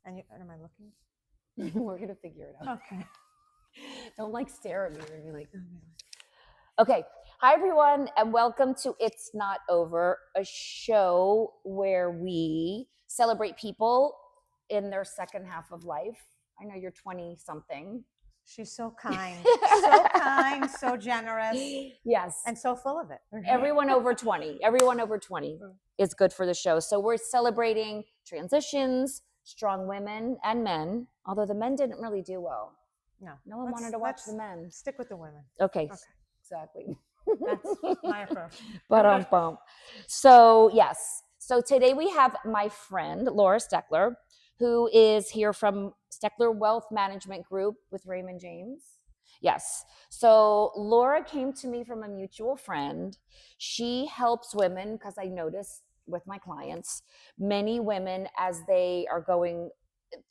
And am I looking? We're going to figure it out. Okay. Don't stare at me and be like, okay. Hi, everyone, and welcome to It's Not Over, a show where we celebrate people in their second half of life. I know you're 20-something. She's so kind, so generous. Yes. And so full of it. Everyone over 20 is good for the show. So we're celebrating transitions, strong women and men, although the men didn't really do well. No one wanted to watch the men. Stick with the women. Okay. Exactly. That's my approach. But So yes. So today we have my friend, Laura Steckler, who is here from Steckler Wealth Management Group with Raymond James. Yes. So Laura came to me from a mutual friend. She helps women, because I notice with my clients, many women, as they are going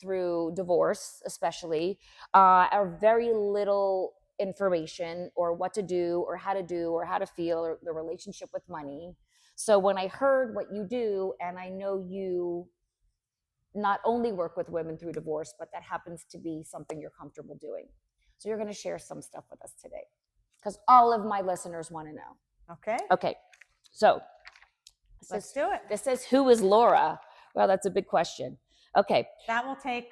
through divorce, especially, are very little information or what to do or how to feel or the relationship with money. So when I heard what you do, and I know you not only work with women through divorce, but that happens to be something you're comfortable doing. So you're going to share some stuff with us today because all of my listeners want to know. Okay. So let's do it. This says, who is Laura? Well, that's a big question. Okay. That will take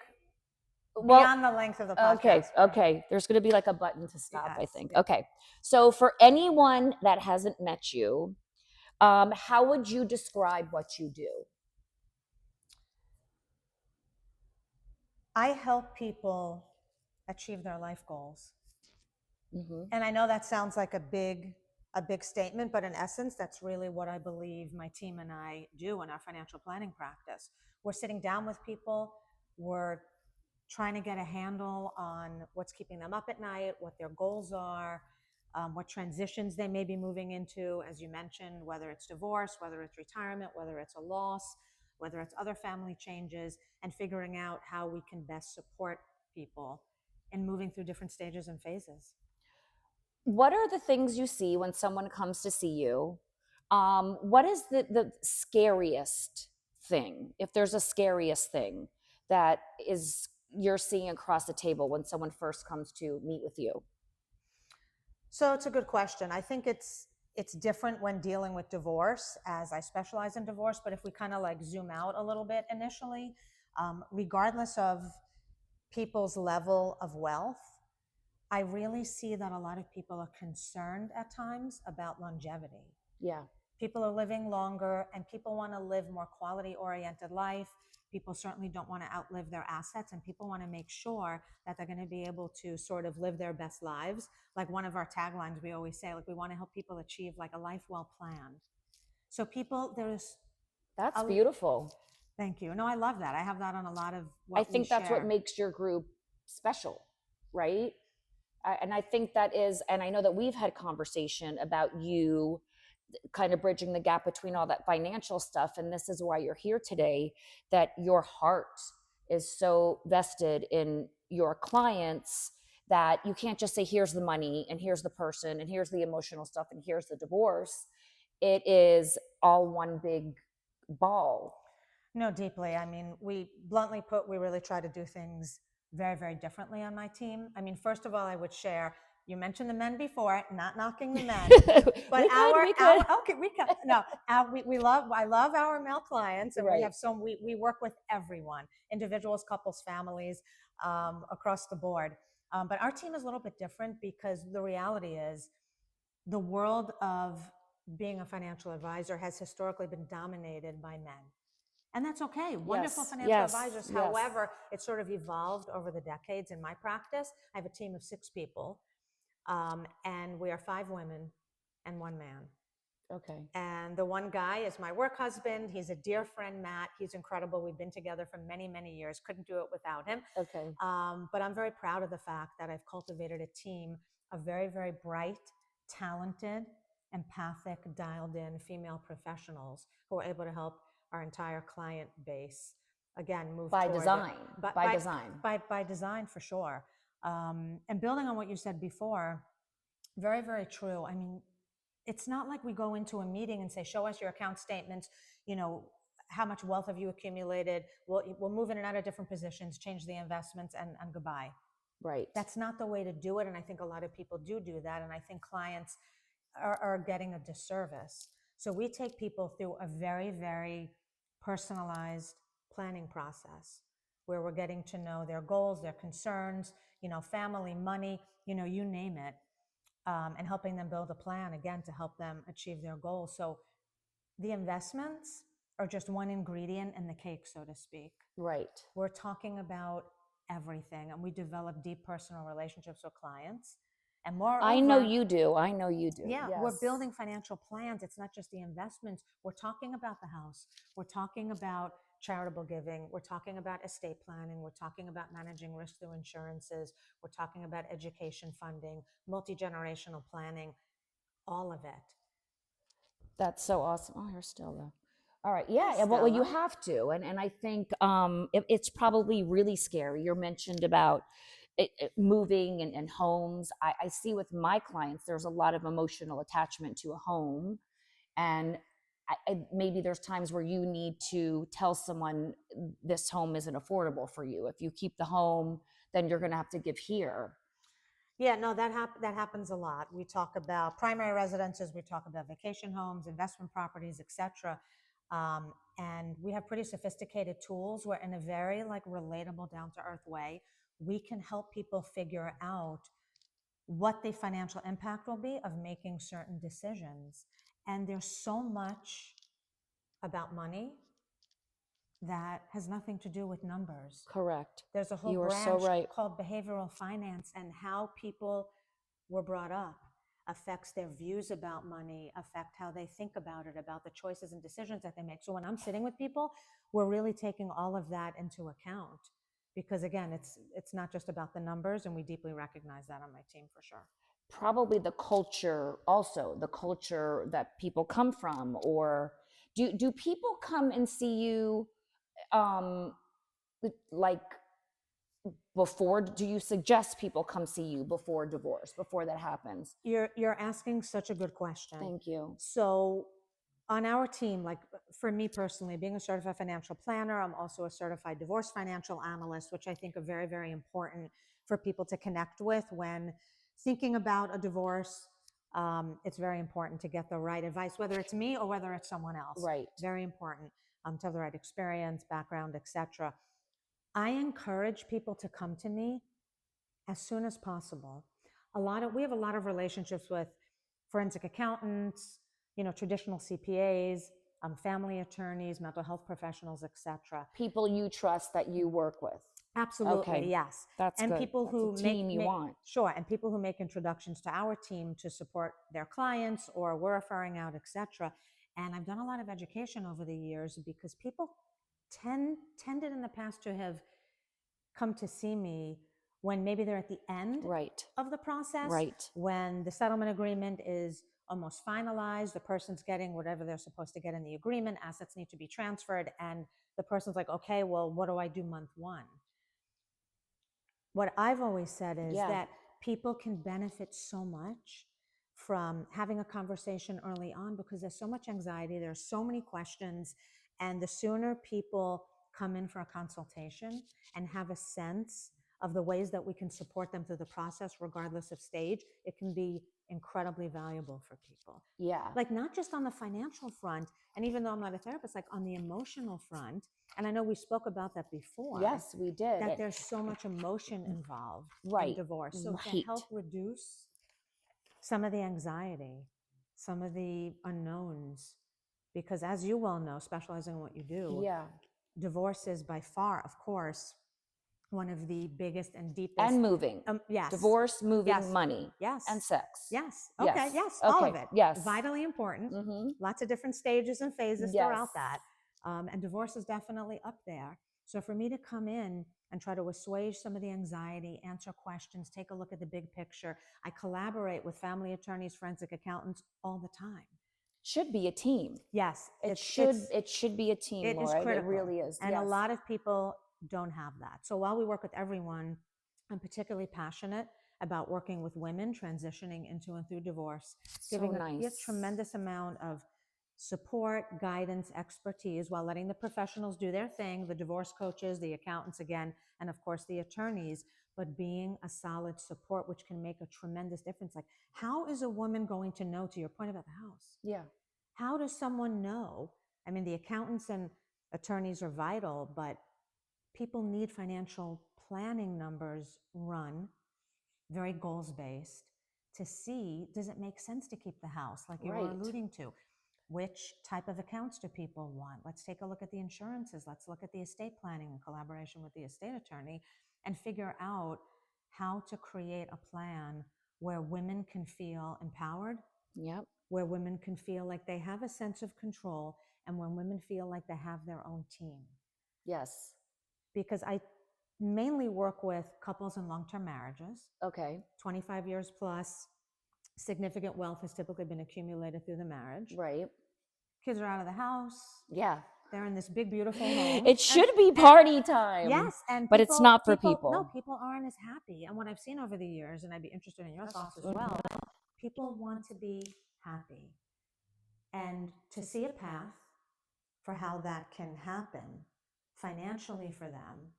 beyond the length of the podcast. Okay. There's going to be a button to stop, yes, I think. Yes. Okay. So for anyone that hasn't met you, how would you describe what you do? I help people achieve their life goals. Mm-hmm. And I know that sounds like a big statement, but in essence, that's really what I believe my team and I do in our financial planning practice. We're sitting down with people. We're trying to get a handle on what's keeping them up at night, what their goals are, what transitions they may be moving into, as you mentioned, whether it's divorce, whether it's retirement, whether it's a loss, whether it's other family changes, and figuring out how we can best support people in moving through different stages and phases. What are the things you see when someone comes to see you? What is the scariest thing, if there's a scariest thing that is you're seeing across the table when someone first comes to meet with you? So it's a good question. I think it's different when dealing with divorce, as I specialize in divorce, but if we kind of zoom out a little bit initially, regardless of people's level of wealth, I really see that a lot of people are concerned at times about longevity. Yeah. People are living longer and people want to live more quality-oriented life. People certainly don't want to outlive their assets, and people want to make sure that they're going to be able to sort of live their best lives. Like one of our taglines, we always say, we want to help people achieve a life well planned. So That's beautiful. Thank you. No, I love that. I have that on a lot of what I think that's what makes your group special, right? And I think that is, and I know that we've had conversation about you kind of bridging the gap between all that financial stuff. And this is why you're here today, that your heart is so vested in your clients that you can't just say, here's the money and here's the person and here's the emotional stuff and here's the divorce. It is all one big ball. No, deeply. I mean, we bluntly put, we really try to do things very, very differently on my team. I mean, first of all, I would share, you mentioned the men before, not knocking the men, but I love our male clients, and right. we work with everyone, individuals, couples, families, across the board. But our team is a little bit different because the reality is the world of being a financial advisor has historically been dominated by men. And that's okay. Wonderful financial advisors. However, it sort of evolved over the decades in my practice. I have a team of 6 people, and we are 5 women and 1 man. Okay. And the one guy is my work husband. He's a dear friend, Matt. He's incredible. We've been together for many, many years. Couldn't do it without him. Okay. But I'm very proud of the fact that I've cultivated a team of very, very bright, talented, empathic, dialed-in female professionals who are able to help our entire client base, again, move by design. By design, for sure. And building on what you said before, very, very true. I mean, it's not like we go into a meeting and say, show us your account statements, how much wealth have you accumulated? We'll move in and out of different positions, change the investments, and goodbye. Right. That's not the way to do it. And I think a lot of people do that. And I think clients are getting a disservice. So we take people through a very, very personalized planning process where we're getting to know their goals, their concerns, family, money, you name it, and helping them build a plan, again, to help them achieve their goals. So the investments are just one ingredient in the cake, so to speak. Right. We're talking about everything, and we develop deep personal relationships with clients. And moreover, I know you do. Yeah, yes. We're building financial plans. It's not just the investments. We're talking about the house. We're talking about charitable giving. We're talking about estate planning. We're talking about managing risk through insurances. We're talking about education funding, multi-generational planning, all of it. That's so awesome. Oh, you're still though. All right. Yeah. Yes, Well, you Stella. have to. And I think it's probably really scary. You mentioned about moving and homes. I see with my clients, there's a lot of emotional attachment to a home. And maybe there's times where you need to tell someone this home isn't affordable for you. If you keep the home, then you're going to have to give here. Yeah, no, that happens a lot. We talk about primary residences, we talk about vacation homes, investment properties, etc. And we have pretty sophisticated tools where, in a very relatable, down to earth way, we can help people figure out what the financial impact will be of making certain decisions. And there's so much about money that has nothing to do with numbers. Correct. There's a whole You are branch so right. called behavioral finance, and how people were brought up affects their views about money, affect how they think about it, about the choices and decisions that they make. So when I'm sitting with people, we're really taking all of that into account, because again, it's not just about the numbers, and we deeply recognize that on my team for sure. Probably the culture also, the culture that people come from, or do people come and see you like before? Do you suggest people come see you before divorce, before that happens? You're asking such a good question. Thank you. So on our team, for me personally, being a certified financial planner, I'm also a certified divorce financial analyst, which I think are very, very important for people to connect with when thinking about a divorce. It's very important to get the right advice, whether it's me or whether it's someone else. Right. Very important to have the right experience, background, etc. I encourage people to come to me as soon as possible. We have a lot of relationships with forensic accountants, traditional CPAs, family attorneys, mental health professionals, etc. People you trust that you work with. Absolutely, okay. Yes. That's and good. people That's who a team you want. Sure, and people who make introductions to our team to support their clients, or we're referring out, etc. And I've done a lot of education over the years, because people tended in the past to have come to see me when maybe they're at the end Right. of the process, Right. when the settlement agreement is almost finalized, the person's getting whatever they're supposed to get in the agreement, assets need to be transferred, and the person's like, okay, well, what do I do month one? What I've always said is that people can benefit so much from having a conversation early on, because there's so much anxiety, there's so many questions, and the sooner people come in for a consultation and have a sense of the ways that we can support them through the process, regardless of stage, it can be incredibly valuable for people. Yeah. Not just on the financial front, and even though I'm not a therapist, on the emotional front. And I know we spoke about that before. Yes, we did. That there's so much emotion involved right. in divorce. So right. to help reduce some of the anxiety, some of the unknowns, because as you well know, specializing in what you do, divorce is by far, of course, one of the biggest and deepest. And moving. Yes. Divorce, moving, Yes. money. Yes. And sex. Yes. Okay. Yes. Yes. Okay. All of it. Yes. Vitally important. Mm-hmm. Lots of different stages and phases Yes. throughout that. And divorce is definitely up there. So for me to come in and try to assuage some of the anxiety, answer questions, take a look at the big picture. I collaborate with family attorneys, forensic accountants all the time. Should be a team. Yes. It should be a team, it Laura. is critical. It really is. And yes. a lot of people don't have that. So while we work with everyone, I'm particularly passionate about working with women transitioning into and through divorce, giving nice. a tremendous amount of support, guidance, expertise, while letting the professionals do their thing, the divorce coaches, the accountants again, and of course the attorneys, but being a solid support, which can make a tremendous difference. Like, how is a woman going to know, to your point about the house? Yeah. How does someone know? I mean, the accountants and attorneys are vital, but people need financial planning numbers run, very goals-based, to see, does it make sense to keep the house, like you were alluding to? Which type of accounts do people want? Let's take a look at the insurances. Let's look at the estate planning in collaboration with the estate attorney and figure out how to create a plan where women can feel empowered, Yep. where women can feel like they have a sense of control, and when women feel like they have their own team. Yes. Because I mainly work with couples in long-term marriages. Okay. 25 years plus, significant wealth has typically been accumulated through the marriage. Right. Kids are out of the house. Yeah. They're in this big, beautiful home. It should be party time. Yes. But it's not for people. No, people aren't as happy. And what I've seen over the years, and I'd be interested in your thoughts as well, people want to be happy. And to see a path for how that can happen financially for them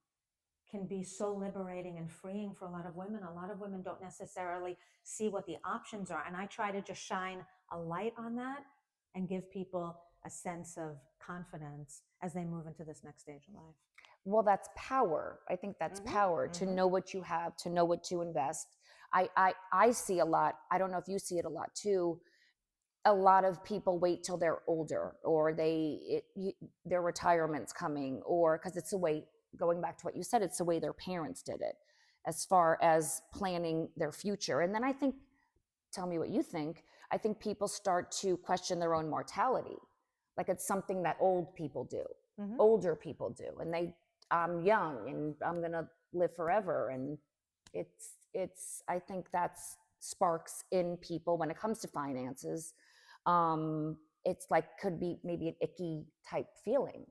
can be so liberating and freeing for a lot of women. A lot of women don't necessarily see what the options are. And I try to just shine a light on that and give people a sense of confidence as they move into this next stage of life. Well, that's power. I think that's power, to know what you have, to know what to invest. I see a lot. I don't know if you see it a lot too. A lot of people wait till they're older, or their retirement's coming, or because it's the way, going back to what you said, it's the way their parents did it as far as planning their future. And then I think, tell me what you think, I think people start to question their own mortality. Like it's something that old people do, older people do. And I'm young and I'm going to live forever. And I think that's sparks in people when it comes to finances. It's like, could be maybe an icky type feeling.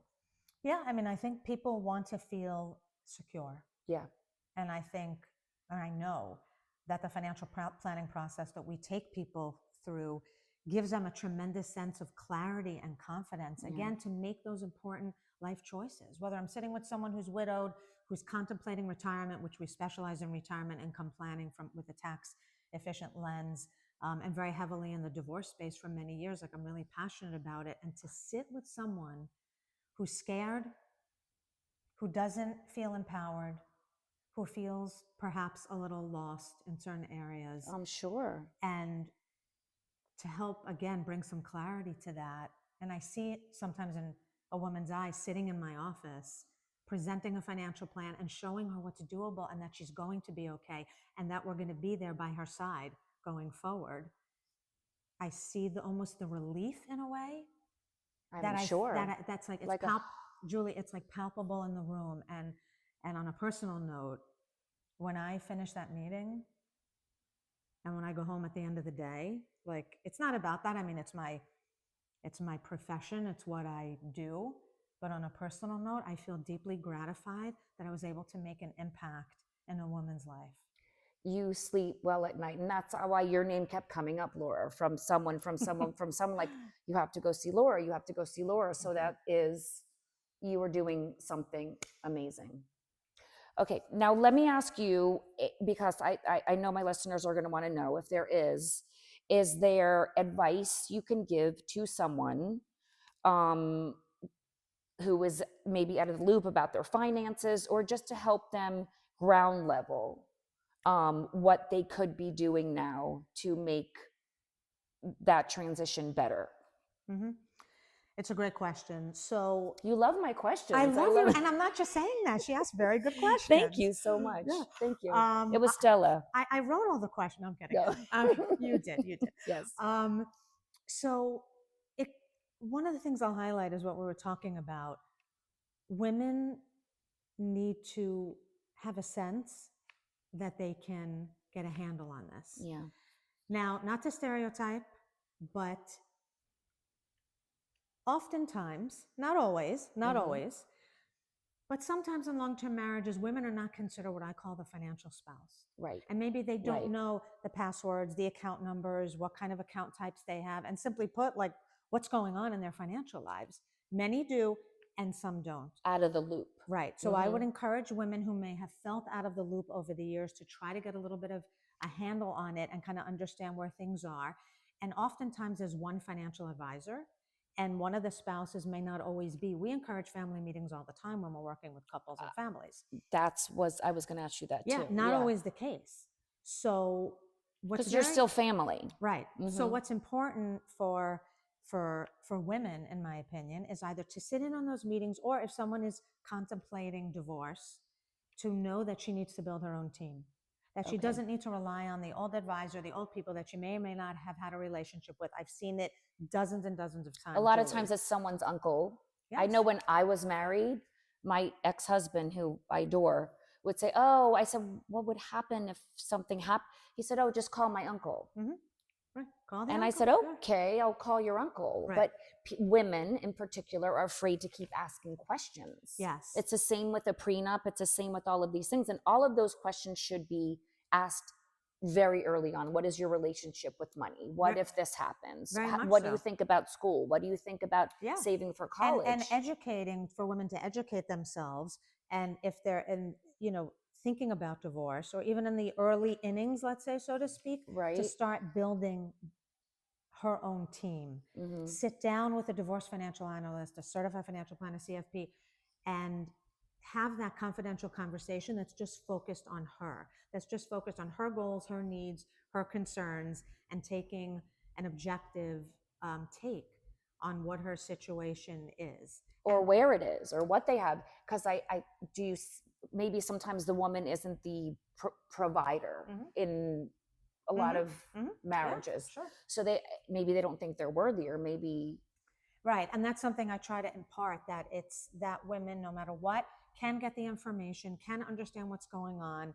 Yeah, I mean, I think people want to feel secure. Yeah. And I think, and I know that the financial planning process that we take people through gives them a tremendous sense of clarity and confidence, again, to make those important life choices. Whether I'm sitting with someone who's widowed, who's contemplating retirement, which we specialize in retirement income planning with a tax efficient lens, and very heavily in the divorce space for many years. Like, I'm really passionate about it. And to sit with someone who's scared, who doesn't feel empowered, who feels perhaps a little lost in certain areas. I'm sure. And to help, again, bring some clarity to that. And I see it sometimes in a woman's eyes, sitting in my office, presenting a financial plan and showing her what's doable and that she's going to be okay and that we're going to be there by her side going forward. I see almost the relief in a way. That's like, Julie, it's like palpable in the room. And on a personal note, when I finish that meeting and when I go home at the end of the day, like, it's not about that. I mean, it's my profession. It's what I do. But on a personal note, I feel deeply gratified that I was able to make an impact in a woman's life. You sleep well at night, and that's why your name kept coming up, Laura, from someone like, you have to go see Laura, you have to go see Laura. So that is, you were doing something amazing. Okay, now let me ask you, because I know my listeners are going to want to know, if there is there advice you can give to someone who is maybe out of the loop about their finances, or just to help them ground level what they could be doing now to make that transition better? It's a great question. So you love my questions. I love you, and I'm not just saying that. She asked very good questions. Thank you so much. Yeah. Thank you. It was Stella. I wrote all the questions. No, I'm kidding. No. You did. Yes. So one of the things I'll highlight is what we were talking about. Women need to have a sense that they can get a handle on this. Yeah. Now, not to stereotype, but oftentimes, not always, but sometimes in long-term marriages, women are not considered what I call the financial spouse. Right. And maybe they don't know the passwords, the account numbers, what kind of account types they have. And simply put, like, what's going on in their financial lives. Many do, and some don't. Out of the loop. Right. So I would encourage women who may have felt out of the loop over the years to try to get a little bit of a handle on it and kind of understand where things are. And oftentimes there's one financial advisor, and one of the spouses may not always be. We encourage family meetings all the time when we're working with couples and families. I was going to ask you that Yeah, too. not always the case. So because you're still family. Right. So what's important for women, in my opinion, is either to sit in on those meetings, or if someone is contemplating divorce, to know that she needs to build her own team, that she doesn't need to rely on the old advisor, the old people that she may or may not have had a relationship with. I've seen it dozens and dozens of times. A lot of times it's someone's uncle. Yes. I know when I was married, my ex-husband, who I adore, would say, oh, I said, what would happen if something happened? He said, oh, just call my uncle. Right. Call the and uncle. I said, okay, I'll call your uncle. Right. But women in particular are afraid to keep asking questions. Yes. It's the same with a prenup. It's the same with all of these things. And all of those questions should be asked very early on. What is your relationship with money? What if this happens? What do you think about school? What do you think about saving for college? And educating, for women to educate themselves. And if they're thinking about divorce, or even in the early innings, let's say, so to speak, to start building her own team. Sit down with a divorce financial analyst, a certified financial planner, CFP, and have that confidential conversation that's just focused on her, that's just focused on her goals, her needs, her concerns, and taking an objective take on what her situation is. Or where it is, or what they have. Because maybe sometimes the woman isn't the provider in a lot of marriages. Yeah, sure. So maybe they don't think they're worthy, or maybe. Right. And that's something I try to impart, that it's that women, no matter what, can get the information, can understand what's going on,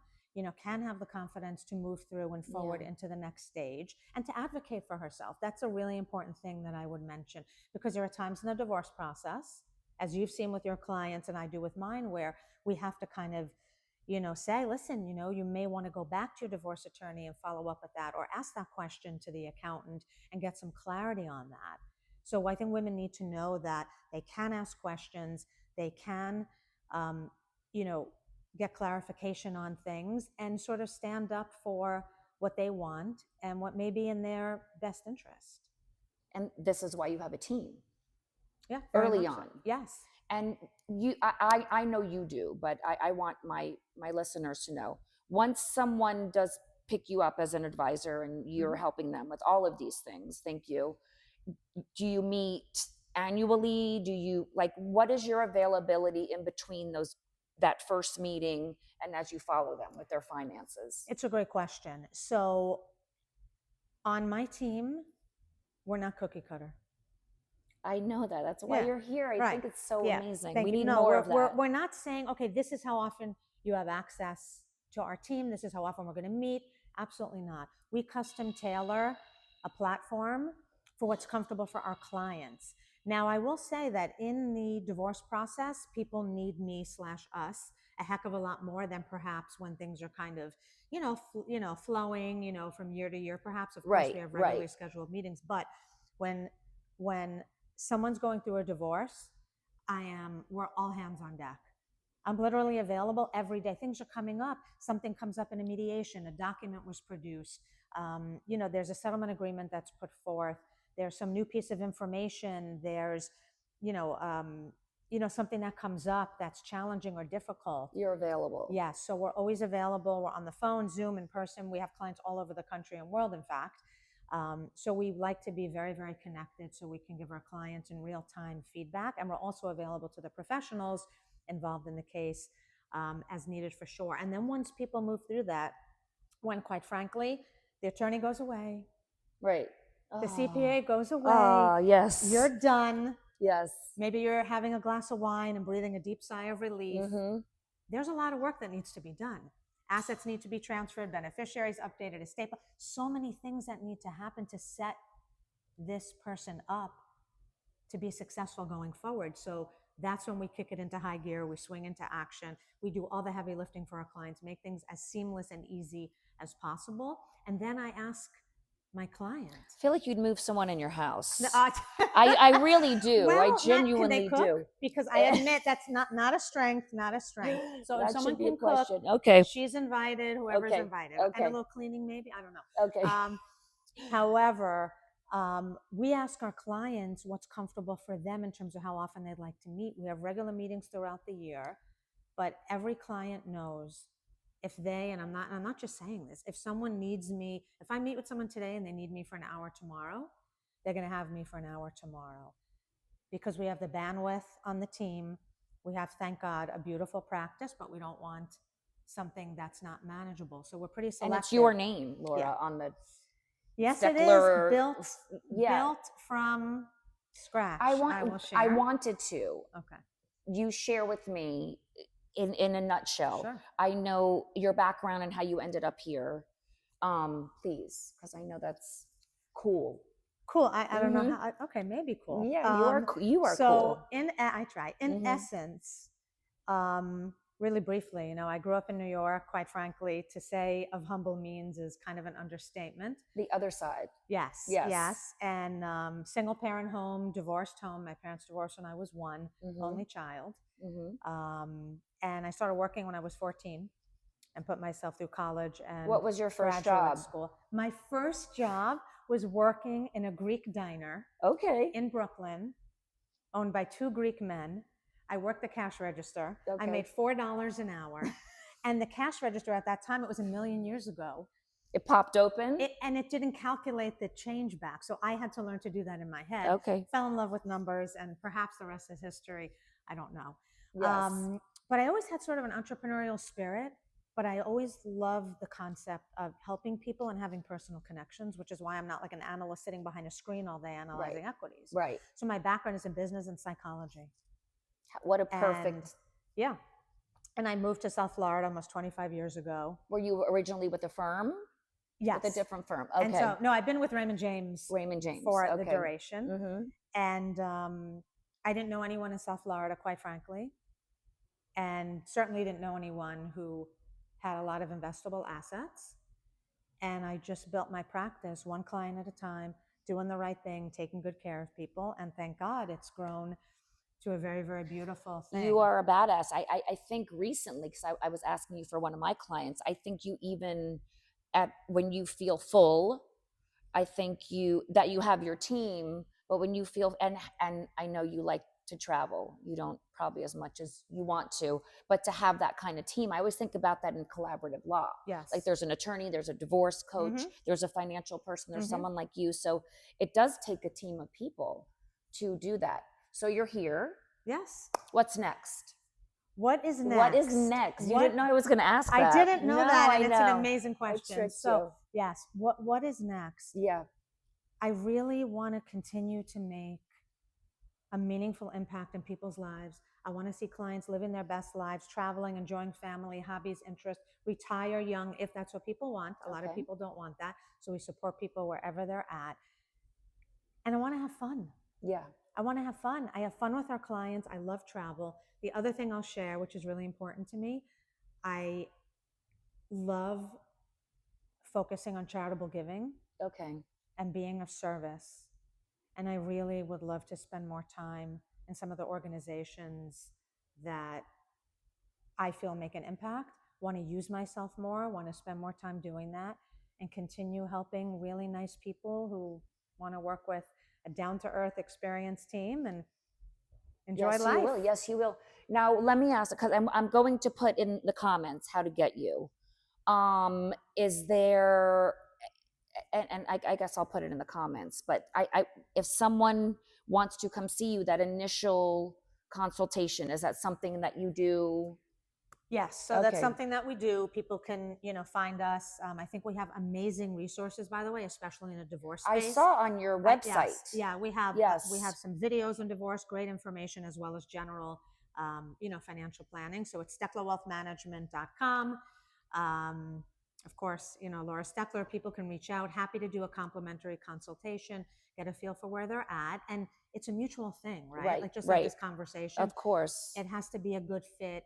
can have the confidence to move through and forward into the next stage, and to advocate for herself. That's a really important thing that I would mention, because there are times in the divorce process, as you've seen with your clients and I do with mine, where we have to kind of, say, listen, you may want to go back to your divorce attorney and follow up with that, or ask that question to the accountant and get some clarity on that. So I think women need to know that they can ask questions, they can, get clarification on things, and sort of stand up for what they want and what may be in their best interest. And this is why you have a team. Yeah. Early on. Yes. And I know you do, but I want my listeners to know, once someone does pick you up as an advisor and you're helping them with all of these things, thank you. Do you meet annually? What is your availability in between that first meeting and as you follow them with their finances? It's a great question. So on my team, we're not cookie cutter. I know that. That's why you're here. I think it's so amazing. We need more of that. We're not saying, okay, this is how often you have access to our team. This is how often we're going to meet. Absolutely not. We custom tailor a platform for what's comfortable for our clients. Now, I will say that in the divorce process, people need me/us a heck of a lot more than perhaps when things are kind of, flowing, from year to year. Perhaps, of course, we have regularly scheduled meetings. But when someone's going through a divorce, we're all hands on deck. I'm literally available every day. Things are coming up. Something comes up in a mediation. A document was produced. There's a settlement agreement that's put forth. There's some new piece of information. There's, something that comes up that's challenging or difficult. You're available. Yes. So we're always available. We're on the phone, Zoom, in person. We have clients all over the country and world, in fact. So we like to be very, very connected so we can give our clients in real time feedback. And we're also available to the professionals involved in the case as needed, for sure. And then once people move through that, when, quite frankly, the attorney goes away. Right. The CPA goes away. Yes. You're done. Yes. Maybe you're having a glass of wine and breathing a deep sigh of relief. There's a lot of work that needs to be done. Assets need to be transferred, beneficiaries updated, estate, so many things that need to happen to set this person up to be successful going forward. So that's when we kick it into high gear. We swing into action. We do all the heavy lifting for our clients, make things as seamless and easy as possible. And then I ask my client. I feel like you'd move someone in your house. No, I really do. well, I genuinely can they cook? do. Because I admit that's not a strength, not a strength. So if That someone should be a can cook, question. Okay. she's invited, whoever's Okay. invited. Okay. And a little cleaning maybe, I don't know. Okay. However, we ask our clients what's comfortable for them in terms of how often they'd like to meet. We have regular meetings throughout the year, but every client knows if they, and I'm not just saying this, if someone needs me, if I meet with someone today and they need me for an hour tomorrow, they're going to have me for an hour tomorrow, because we have the bandwidth on the team. We have, thank God, a beautiful practice, but we don't want something that's not manageable. So we're pretty selective. And it's your name, Laura, on the Yes, Steckler, it is built from scratch. I will share. I wanted to. Okay. You share with me in a nutshell. Sure. I know your background and how you ended up here. Please, because I know that's cool. Cool. I don't know how. Okay, maybe cool. Yeah, you are so cool. I try. In essence, really briefly, I grew up in New York. Quite frankly, to say of humble means is kind of an understatement. The other side. Yes. And single parent home, divorced home. My parents divorced when I was one, only child. And I started working when I was 14 and put myself through college and what was your first job? School. My first job was working in a Greek diner. Okay. In Brooklyn, owned by two Greek men. I worked the cash register. Okay. I made $4 an hour. And the cash register at that time, it was a million years ago. It popped open? And it didn't calculate the change back. So I had to learn to do that in my head. Okay. Fell in love with numbers, and perhaps the rest is history. I don't know. Yes. But I always had sort of an entrepreneurial spirit, but I always loved the concept of helping people and having personal connections, which is why I'm not like an analyst sitting behind a screen all day analyzing equities. Right. So my background is in business and psychology. What a perfect. Yeah. And I moved to South Florida almost 25 years ago. Were you originally with a firm? Yes. With a different firm. Okay. And so, no, I've been with Raymond James. For the duration. And I didn't know anyone in South Florida, quite frankly. And certainly didn't know anyone who had a lot of investable assets. And I just built my practice one client at a time, doing the right thing, taking good care of people. And thank God it's grown to a very, very beautiful thing. You are a badass. I think recently, because I was asking you for one of my clients, I think you even, when you feel full, I think that you have your team, but when you feel, and I know you like to travel, you don't probably as much as you want to, but to have that kind of team, I always think about that in collaborative law. Yes. Like there's an attorney, there's a divorce coach, there's a financial person, there's someone like you. So it does take a team of people to do that. So you're here. Yes. What's next? What is next? What is next? You didn't know I was going to ask that. I didn't know that, and it's an amazing question. So, you. Yes, what is next? Yeah. I really want to continue to make a meaningful impact in people's lives. I want to see clients living their best lives, traveling, enjoying family, hobbies, interests, retire young if that's what people want. A lot of people don't want that. So we support people wherever they're at. And I want to have fun. Yeah. I want to have fun. I have fun with our clients. I love travel. The other thing I'll share, which is really important to me, I love focusing on charitable giving. Okay. And being of service. And I really would love to spend more time in some of the organizations that I feel make an impact, want to use myself more, want to spend more time doing that, and continue helping really nice people who want to work with a down-to-earth experienced team and enjoy life. You will. Yes, you will. Now, let me ask, because I'm going to put in the comments how to get you. Is there... And I guess I'll put it in the comments, but if someone wants to come see you, that initial consultation, is that something that you do? Yes, so that's something that we do. People can, find us. I think we have amazing resources, by the way, especially in a divorce space. I saw on your website. Yes. Yeah, we have some videos on divorce, great information, as well as general, financial planning. So it's stecklerwealthmanagement.com. Of course, Laura Steckler, people can reach out. Happy to do a complimentary consultation, get a feel for where they're at. And it's a mutual thing, right? Like just like this conversation. Of course. It has to be a good fit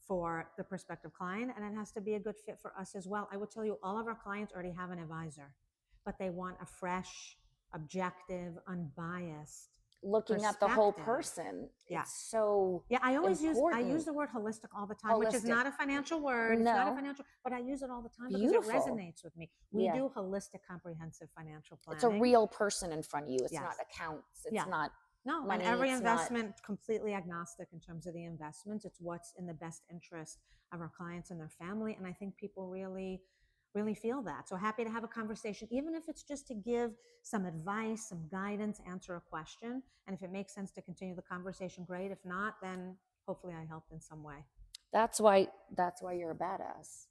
for the prospective client, and it has to be a good fit for us as well. I will tell you, all of our clients already have an advisor. but they want a fresh, objective, unbiased looking at the whole perspective. person. Yeah. It's so I always important. use the word holistic all the time, which is Holistic. not a financial word. It's not a No. financial, but I use it all the time Beautiful. because it resonates with me. We Yeah. do holistic, comprehensive financial planning. It's a real person in front of you. It's Yes. not accounts. It's Yeah. not No, money. and every It's investment completely agnostic in terms of the investments. It's what's in the best interest of our clients and their family. And I think people really, really feel that. So happy to have a conversation, even if it's just to give some advice, some guidance, answer a question. And if it makes sense to continue the conversation, great. If not, then hopefully I helped in some way. That's why you're a badass.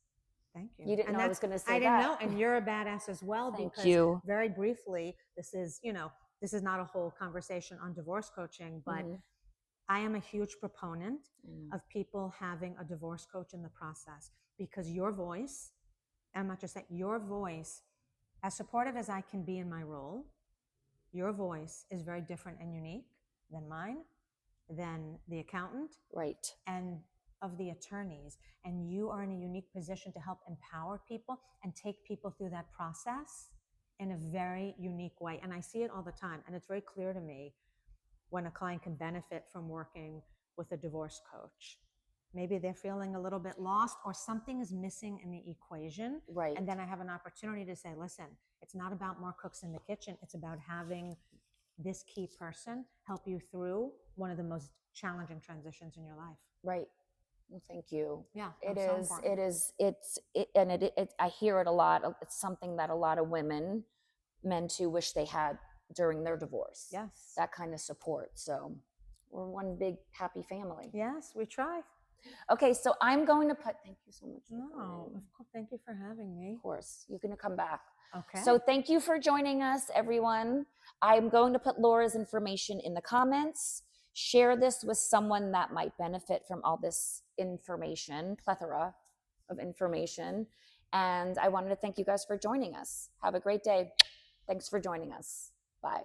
Thank you. You didn't know I was going to say that. I didn't know, and you're a badass as well. Thank because you. Very briefly, this is not a whole conversation on divorce coaching, but I am a huge proponent of people having a divorce coach in the process, because your voice, and I'm not just saying your voice, as supportive as I can be in my role, your voice is very different and unique than mine, than the accountant, right, and of the attorneys. And you are in a unique position to help empower people and take people through that process in a very unique way. And I see it all the time. And it's very clear to me when a client can benefit from working with a divorce coach. Maybe they're feeling a little bit lost, or something is missing in the equation. right. And then I have an opportunity to say, listen, it's not about more cooks in the kitchen. It's about having this key person help you through one of the most challenging transitions in your life. Right. Well, thank you. Yeah, it is. I hear it a lot. It's something that a lot of men too, wish they had during their divorce. Yes. That kind of support. So we're one big happy family. Yes, we try. Okay, so I'm going to put, thank you so much. No, of course. Thank you for having me. Of course. You're going to come back. Okay. So thank you for joining us, everyone. I'm going to put Laura's information in the comments. Share this with someone that might benefit from all this information, plethora of information. And I wanted to thank you guys for joining us. Have a great day. Thanks for joining us. Bye.